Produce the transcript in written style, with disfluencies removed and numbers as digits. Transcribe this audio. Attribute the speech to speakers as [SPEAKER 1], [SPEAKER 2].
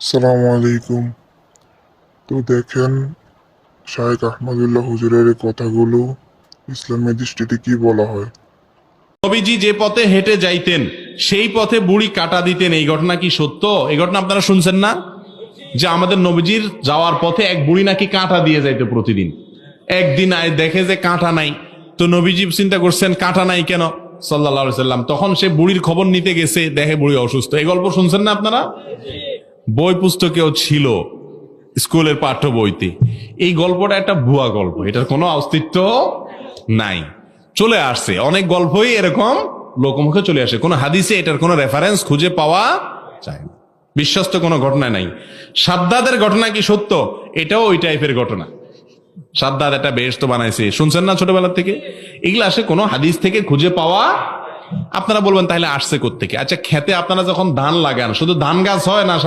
[SPEAKER 1] আসসালামু আলাইকুম। তো দেখেন, শায়েখ আহমদুল্লাহ হুজুরের এই কথাগুলো ইসলামের দৃষ্টিতে কি বলা হয়?
[SPEAKER 2] নবীজি যে পথে হেঁটে যাইতেন সেই পথে বুড়ি কাটা দিতেন, এই ঘটনা কি সত্য? এই ঘটনা আপনারা শুনছেন না, যে আমাদের নবীজির যাওয়ার পথে এক বুড়ি নাকি কাঁটা দিয়ে যাইতো প্রতিদিন। একদিন আয় দেখে যে কাঁটা নাই, তো নবীজি চিন্তা করছেন কাঁটা নাই কেন, সাল্লাল্লাহু আলাইহি সাল্লাম। তখন সে বুড়ির খবর নিতে গেছে, দেখে বুড়ি অসুস্থ। এই গল্প শুনছেন না আপনারা? বই পুস্তকেও ছিল, স্কুলের পাঠ্য বইতে। এই গল্পটা একটা ভুয়া গল্প, এটার কোনো অস্তিত্ব নাই। চলে আসছে অনেক গল্পই এরকম লোকমুখে চলে আসে, কোনো হাদিসে এটার কোনো রেফারেন্স খুঁজে পাওয়া যায় না, বিশ্বস্ত কোনো ঘটনা নাই। সাদ্দাদের ঘটনা কি সত্য? এটাও ওই টাইপের ঘটনা। সাদ্দাদ একটা বেহেশত বানাইছে, শুনছেন না ছোটবেলা থেকে? এগুলো আসে কোনো হাদিস থেকে খুঁজে পাওয়া। আপনারা বলবেন তাহলে আসছে কোত্থেকে? আচ্ছা, খেতে আপনারা যখন ধান লাগান শুধু ধান গাছ হয় না